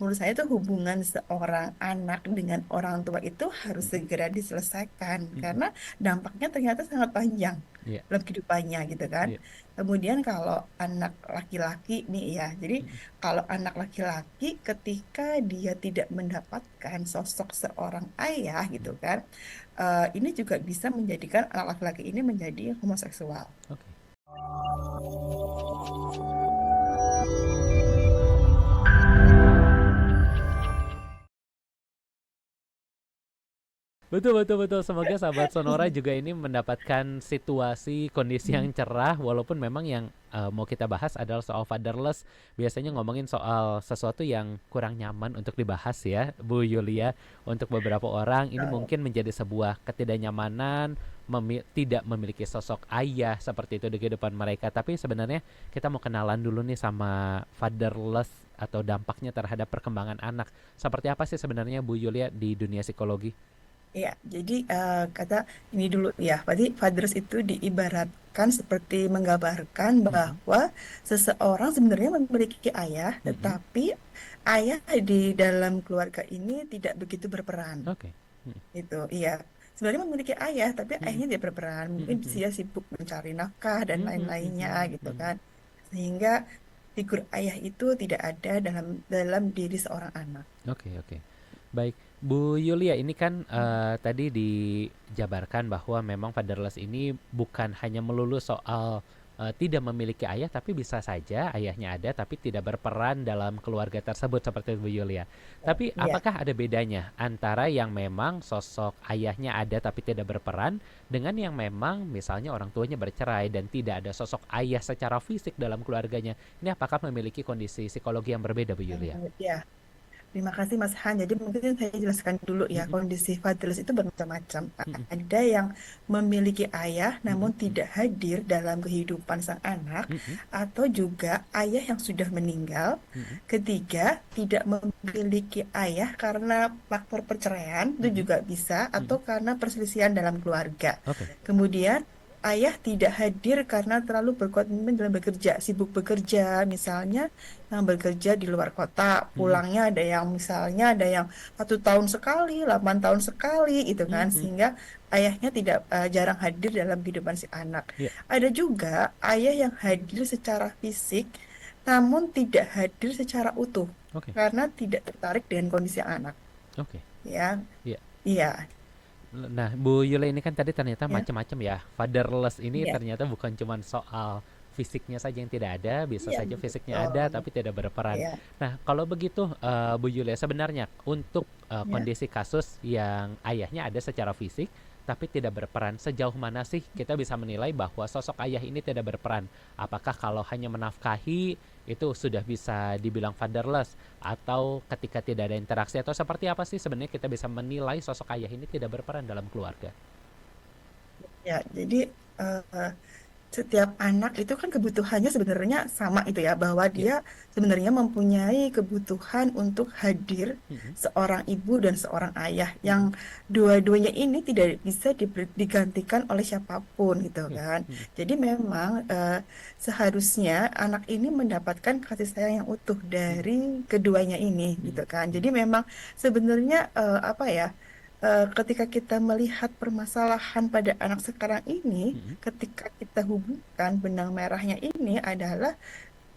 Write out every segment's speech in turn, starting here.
menurut saya tuh hubungan seorang anak dengan orang tua itu harus Mm-mm. segera diselesaikan Mm-mm. karena dampaknya ternyata sangat panjang Iya, dalam kehidupannya gitu kan. iya. Kemudian kalau anak laki-laki nih ya, jadi Mm-mm. kalau anak laki-laki ketika dia tidak mendapatkan sosok seorang ayah gitu Mm-mm. kan, ini juga bisa menjadikan anak laki-laki ini menjadi homoseksual. Oke. Betul, betul, betul. Semoga sahabat Sonora juga ini mendapatkan situasi, kondisi yang cerah. Walaupun memang yang mau kita bahas adalah soal fatherless. Biasanya ngomongin soal sesuatu yang kurang nyaman untuk dibahas ya, Bu Yulia. Untuk beberapa orang ini Nah, mungkin menjadi sebuah ketidaknyamanan, tidak memiliki sosok ayah seperti itu di kehidupan mereka. Tapi sebenarnya kita mau kenalan dulu nih sama fatherless atau dampaknya terhadap perkembangan anak. Seperti apa sih sebenarnya Bu Yulia di dunia psikologi? ya, jadi kata ini dulu ya, berarti fathers itu diibaratkan seperti menggambarkan Mm-mm. bahwa seseorang sebenarnya memiliki ayah, Mm-mm. tetapi ayah di dalam keluarga ini tidak begitu berperan. Oke. Mm. Itu, iya. Sebenarnya memiliki ayah, tapi Mm. ayahnya tidak berperan. Mungkin Mm. dia sibuk mencari nafkah dan Mm. lain-lainnya Mm. gitu Mm. kan. Sehingga figur ayah itu tidak ada dalam dalam diri seorang anak. Oke, oke. Baik, Bu Yulia, ini kan tadi dijabarkan bahwa memang fatherless ini bukan hanya melulu soal tidak memiliki ayah, tapi bisa saja ayahnya ada, tapi tidak berperan dalam keluarga tersebut seperti itu, Bu Yulia. Tapi Iya. apakah ada bedanya antara yang memang sosok ayahnya ada tapi tidak berperan dengan yang memang misalnya orang tuanya bercerai dan tidak ada sosok ayah secara fisik dalam keluarganya? Ini apakah memiliki kondisi psikologi yang berbeda, Bu Yulia? Ya, terima kasih Mas Han. Jadi mungkin saya jelaskan dulu ya, Mm-mm. kondisi fatherless itu bermacam-macam. Mm-mm. Ada yang memiliki ayah namun Mm-mm. tidak hadir dalam kehidupan sang anak, Mm-mm. atau juga ayah yang sudah meninggal. Mm-mm. Ketiga, tidak memiliki ayah karena faktor perceraian, itu Mm-mm. juga bisa, atau Mm-mm. karena perselisihan dalam keluarga. Oke. Kemudian ayah tidak hadir karena terlalu berkomitmen dalam bekerja, sibuk bekerja, misalnya yang bekerja di luar kota, Mm-mm. pulangnya ada yang misalnya ada yang 1 tahun sekali, 8 tahun sekali, gitu kan, Mm-mm. sehingga ayahnya tidak jarang hadir dalam kehidupan si anak. Iya. Ada juga ayah yang hadir secara fisik, namun tidak hadir secara utuh Oke. karena tidak tertarik dengan kondisi anak. Oke. Ya, Iya. iya, Nah, Bu Yule ini kan tadi ternyata ya, macam-macam ya. Fatherless ini iya, ternyata bukan cuma soal fisiknya saja yang tidak ada, bisa iya, saja fisiknya ada betul, tapi tidak berperan. ya, Nah, kalau begitu Bu Yule sebenarnya untuk ya. kondisi kasus yang ayahnya ada secara fisik tapi tidak berperan, sejauh mana sih kita bisa menilai bahwa sosok ayah ini tidak berperan? Apakah kalau hanya menafkahi itu sudah bisa dibilang fatherless, atau ketika tidak ada interaksi, atau seperti apa sih sebenarnya kita bisa menilai sosok ayah ini tidak berperan dalam keluarga? Ya, jadi eh, setiap anak itu kan kebutuhannya sebenarnya sama itu ya, bahwa Ya. dia sebenarnya mempunyai kebutuhan untuk hadir Mm-mm. seorang ibu dan seorang ayah yang Mm-mm. dua-duanya ini tidak bisa digantikan oleh siapapun gitu Ya. kan. Mm-mm. Jadi memang seharusnya anak ini mendapatkan kasih sayang yang utuh Mm-mm. dari keduanya ini gitu Mm-mm. kan. Jadi Mm-mm. memang sebenarnya apa ya? Ketika kita melihat permasalahan pada anak sekarang ini, Mm-mm. ketika kita hubungkan benang merahnya ini adalah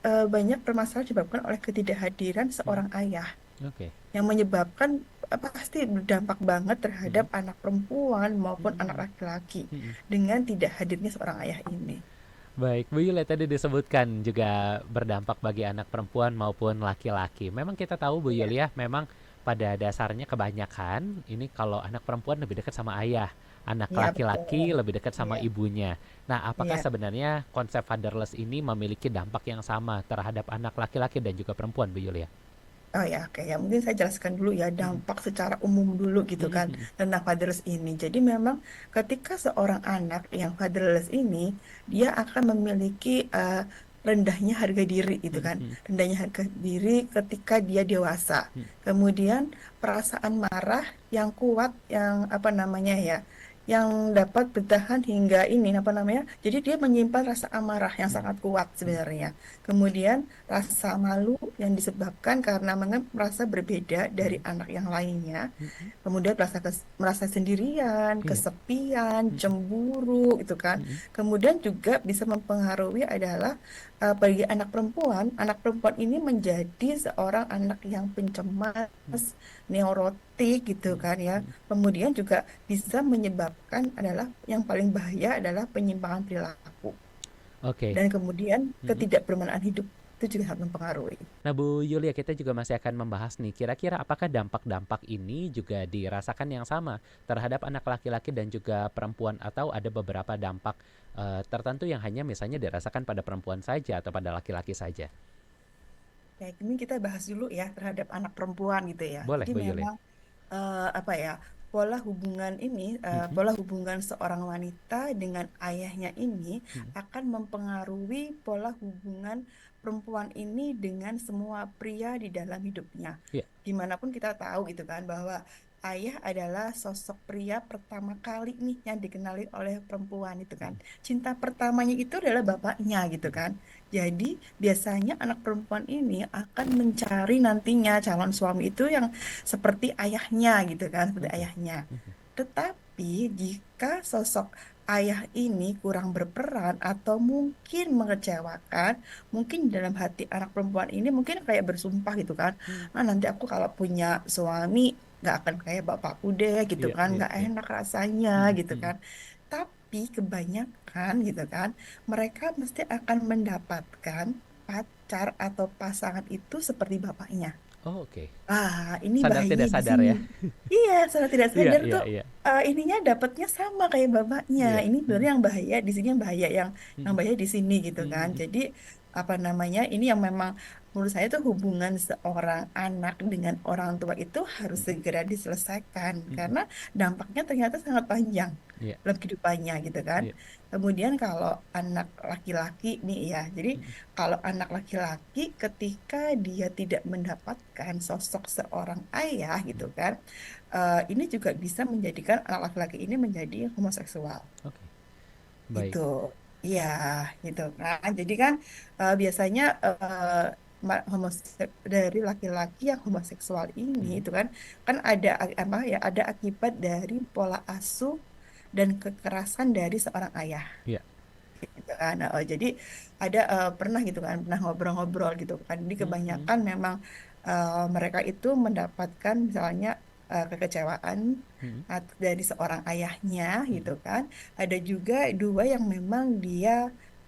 banyak permasalahan disebabkan oleh ketidakhadiran Mm-mm. seorang ayah Oke. yang menyebabkan pasti berdampak banget terhadap Mm-mm. anak perempuan maupun anak Mm-mm. laki-laki Mm-mm. dengan tidak hadirnya seorang ayah ini. Baik, Bu Yule tadi disebutkan juga berdampak bagi anak perempuan maupun laki-laki. Memang kita tahu Bu Iya, Yule ya, memang pada dasarnya kebanyakan ini kalau anak perempuan lebih dekat sama ayah, anak iya laki-laki betul. lebih dekat sama Iya, ibunya. Nah, apakah iya. sebenarnya konsep fatherless ini memiliki dampak yang sama terhadap anak laki-laki dan juga perempuan, Bu Yulia? Oh ya, oke ya. Mungkin saya jelaskan dulu ya Mm-mm. dampak secara umum dulu gitu kan Mm-mm. tentang fatherless ini. Jadi memang ketika seorang anak yang fatherless ini, dia akan memiliki rendahnya harga diri gitu kan. Mm-mm. Rendahnya harga diri ketika dia dewasa. Kemudian perasaan marah yang kuat, yang apa namanya ya, yang dapat bertahan hingga ini apa namanya? Jadi dia menyimpan rasa amarah yang Mm, sangat kuat mm, sebenarnya. Kemudian rasa malu yang disebabkan karena merasa berbeda dari mm, anak yang lainnya. mm, mm. Kemudian merasa sendirian, Iya. kesepian, Mm, mm, cemburu, itu kan. mm, mm. Kemudian juga bisa mempengaruhi adalah bagi anak perempuan ini menjadi seorang anak yang Mm, pencemas, neurotik gitu mm, kan ya. mm. Kemudian juga bisa menyebabkan adalah yang paling bahaya adalah penyimpangan perilaku Oke. dan kemudian Mm, mm. ketidakbermanaan hidup itu juga sangat mempengaruhi. Nah, Bu Yulia, kita juga masih akan membahas nih, kira-kira apakah dampak-dampak ini juga dirasakan yang sama terhadap anak laki-laki dan juga perempuan, atau ada beberapa dampak tertentu yang hanya misalnya dirasakan pada perempuan saja atau pada laki-laki saja? Kayak ini kita bahas dulu ya terhadap anak perempuan gitu ya. Boleh, Jadi Bu Yulia. memang apa ya, pola hubungan ini, Mm-mm. pola hubungan seorang wanita dengan ayahnya ini Mm-mm. akan mempengaruhi pola hubungan perempuan ini dengan semua pria di dalam hidupnya. Iya. Dimanapun kita tahu gitu kan bahwa ayah adalah sosok pria pertama kali nih yang dikenali oleh perempuan itu kan. Mm-mm. Cinta pertamanya itu adalah bapaknya gitu Mm-mm. kan. Jadi biasanya anak perempuan ini akan mencari nantinya calon suami itu yang seperti ayahnya gitu kan, seperti Oke. ayahnya. Mhm. Tetapi jika sosok ayah ini kurang berperan atau mungkin mengecewakan, mungkin dalam hati anak perempuan ini mungkin kayak bersumpah gitu kan, Mm. ah nanti aku kalau punya suami nggak akan kayak bapakku deh gitu Iya, kan, iya, nggak iya. enak rasanya Mm-mm. gitu Mm-mm. kan. Tapi kebanyakan gitu kan, mereka mesti akan mendapatkan pacar atau pasangan itu seperti bapaknya. Oh, oke. Ah, ini Sadar bahayanya tidak di sadar sini. ya. Iya, salah tidak Iya, sadar iya, tuh iya. ininya dapatnya sama kayak bapaknya. Iya. Ini Mm-mm. sebenarnya yang bahaya di sini, yang bahaya yang Mm-mm. bahaya di sini gitu kan. Mm-mm. Jadi apa namanya? Ini yang memang menurut saya tuh hubungan seorang anak dengan orang tua itu harus Mm-mm. segera diselesaikan Mm-mm. karena dampaknya ternyata sangat panjang Iya. dalam kehidupannya gitu kan. Iya. Kemudian kalau anak laki-laki nih ya, jadi Mm-mm. kalau anak laki-laki ketika dia tidak mendapatkan sosok seorang ayah gitu Mm-mm. kan, ini juga bisa menjadikan anak laki-laki ini menjadi homoseksual Oke. Baik. gitu. Iya, gitu kan. Jadi kan biasanya dari laki-laki yang homoseksual ini Mm-mm. itu kan kan ada apa ya, ada akibat dari pola asuh dan kekerasan dari seorang ayah Iya. gitu kan. Nah, jadi ada pernah gitu kan, pernah ngobrol-ngobrol gitu kan. Jadi Mm-mm. kebanyakan memang mereka itu mendapatkan misalnya kekecewaan Mm-mm. dari seorang ayahnya gitu Mm-mm. kan. Ada juga dua yang memang dia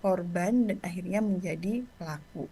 korban dan akhirnya menjadi pelaku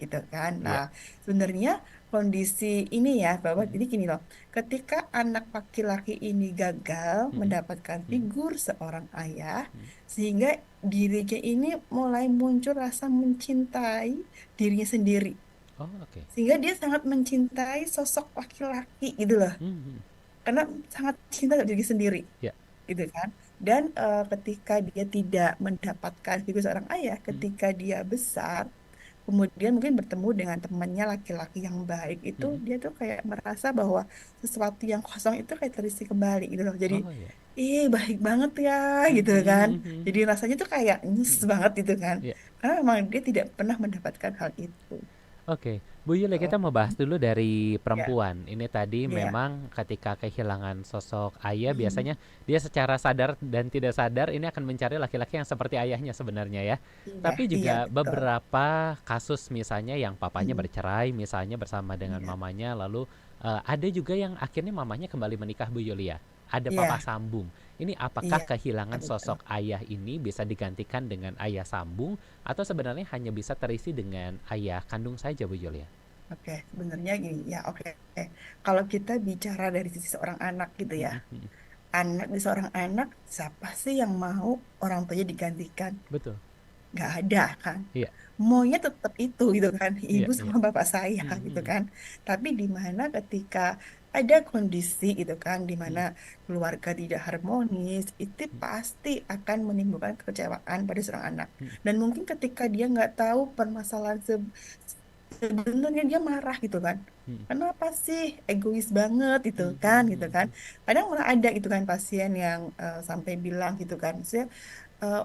gitu kan. Nah, Iya. sebenarnya kondisi ini ya bahwa Mm-mm. jadi gini loh, ketika anak laki-laki ini gagal Mm-mm. mendapatkan Mm-mm. figur seorang ayah, Mm-mm. sehingga dirinya ini mulai muncul rasa mencintai dirinya sendiri. Oh, oke. Sehingga dia sangat mencintai sosok laki-laki gitu loh. Mm-mm. Karena sangat cinta sama diri sendiri Iya. gitu kan. Dan ketika dia tidak mendapatkan figur seorang ayah, Mm-mm. ketika dia besar, kemudian mungkin bertemu dengan temannya laki-laki yang baik itu, Mm-mm. dia tuh kayak merasa bahwa sesuatu yang kosong itu kayak terisi kembali gitu loh. Jadi, Oh, iya. ih baik banget ya gitu kan. Mhm. Jadi rasanya tuh kayak nyes Mhm. banget gitu kan. Iya. Karena memang dia tidak pernah mendapatkan hal itu. Oke, Bu Yuli, Tuh. kita mau bahas dulu dari Ya, perempuan. Ini tadi ya. memang ketika kehilangan sosok ayah, Hmm. biasanya dia secara sadar dan tidak sadar ini akan mencari laki-laki yang seperti ayahnya sebenarnya ya. Iya, Tapi iya juga betul. beberapa kasus misalnya yang papanya Hmm. bercerai, misalnya bersama dengan Iya, mamanya, lalu ada juga yang akhirnya mamanya kembali menikah, Bu Yulia. Ada papa iya, sambung. Ini apakah iya, kehilangan betul. sosok ayah ini bisa digantikan dengan ayah sambung, atau sebenarnya hanya bisa terisi dengan ayah kandung saja, Bu Yulia? Oke, sebenarnya gini, ya oke. Kalau kita bicara dari sisi seorang anak gitu ya, Mhm, mhm. di seorang anak, siapa sih yang mau orang tuanya digantikan? Betul. Nggak ada kan? Iya, Maunya tetap itu gitu kan, iya, ibu iya. sama bapak saya Mhm, gitu mhm, kan. Tapi di mana ketika ada kondisi gitu kan, di mana mhm, keluarga tidak harmonis, itu mhm, pasti akan menimbulkan kekecewaan pada seorang anak. mhm. Dan mungkin ketika dia nggak tahu permasalahan sebenarnya dia marah gitu kan. mm, Kenapa sih egois banget gitu mm, kan, mm, gitu mm, kan. mm, Kadang malah ada gitu kan pasien yang sampai bilang gitu kan, saya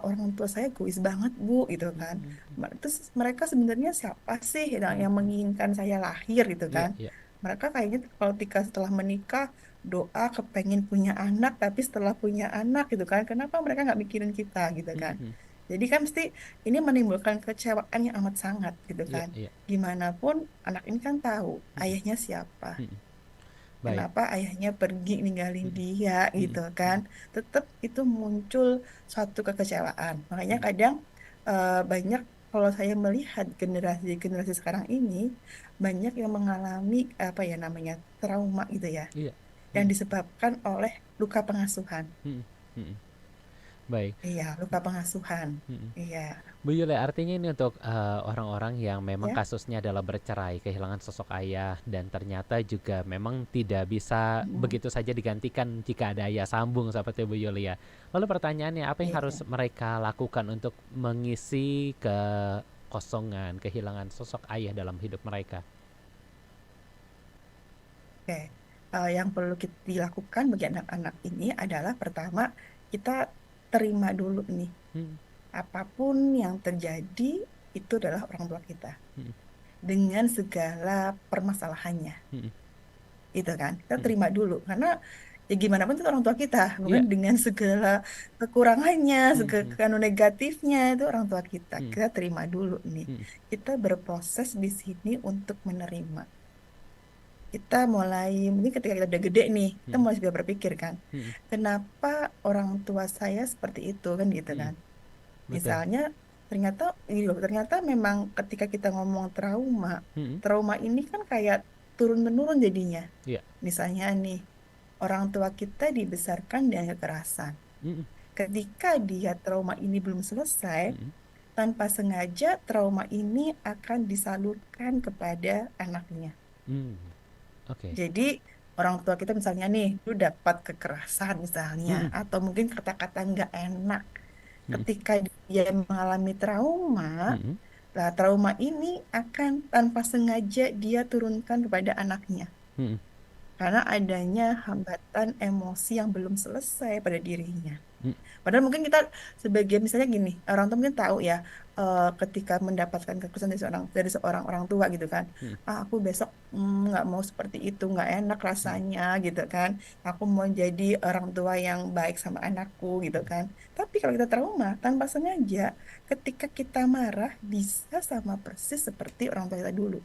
orang tua saya egois banget Bu gitu mm, kan. mm, mm, Terus mereka sebenarnya siapa sih mm, yang mm. menginginkan saya lahir gitu Iya, kan. iya. Mereka kayaknya kalau ketika setelah menikah doa kepengen punya anak, tapi setelah punya anak gitu kan, kenapa mereka nggak mikirin kita gitu Mm, kan. mm. Jadi kan mesti ini menimbulkan kekecewaan yang amat sangat gitu Iya, kan. iya. Gimana pun anak ini kan tahu Mm, mm, ayahnya siapa. mm, mm. Baik. Kenapa ayahnya pergi ninggalin Mm, mm, dia mm, gitu kan. mm, Tetap itu muncul suatu kekecewaan. Makanya mm. kadang banyak kalau saya melihat generasi-generasi sekarang ini banyak yang mengalami apa ya namanya trauma gitu ya, Iya. yang Mm, disebabkan oleh luka pengasuhan. mm, mm, mm. Baik. Iya, luka pengasuhan. Mm, mm. Iya, Bu Yule, artinya ini untuk orang-orang yang memang ya. kasusnya adalah bercerai, kehilangan sosok ayah, dan ternyata juga memang tidak bisa Mm, begitu saja digantikan jika ada ayah sambung seperti Bu Yuli ya. Lalu pertanyaannya, apa yang harus iya. mereka lakukan untuk mengisi kekosongan, kehilangan sosok ayah dalam hidup mereka? Oke. Yang perlu kita dilakukan bagi anak-anak ini adalah pertama kita terima dulu nih Hmm, apapun yang terjadi itu adalah orang tua kita hmm, dengan segala permasalahannya, hmm, itu kan kita hmm. terima dulu karena ya gimana pun itu orang tua kita, bukan Iya. dengan segala kekurangannya, Hmm, hmm, segala negatifnya itu orang tua kita. hmm, Kita terima dulu nih. hmm, Kita berproses di sini untuk menerima. Kita mulai mungkin ketika kita udah gede nih, kita hmm, mulai juga berpikir kan, hmm, kenapa orang tua saya seperti itu kan gitu hmm. kan. Betul. Misalnya ternyata ini loh, ternyata memang ketika kita ngomong trauma, Hmm, trauma ini kan kayak turun menurun jadinya. iya. Misalnya nih, orang tua kita dibesarkan dengan kekerasan. Hmm, Ketika dia trauma ini belum selesai, hmm, tanpa sengaja trauma ini akan disalurkan kepada anaknya. hmm. Oke. Jadi orang tua kita misalnya nih, lu dapat kekerasan misalnya, Hmm, atau mungkin kata-kata nggak enak. hmm, Ketika dia mengalami trauma, hmm, lah trauma ini akan tanpa sengaja dia turunkan kepada anaknya. hmm, Karena adanya hambatan emosi yang belum selesai pada dirinya. hmm, Padahal mungkin kita sebagai misalnya gini, orang tua mungkin tahu ya, ketika mendapatkan kekerasan dari seorang orang tua gitu kan, hmm. ah aku besok nggak mau seperti itu, nggak enak Hmm, rasanya gitu kan, aku mau jadi orang tua yang baik sama anakku gitu kan. Tapi kalau kita trauma tanpa sengaja, ketika kita marah bisa sama persis seperti orang tua kita dulu.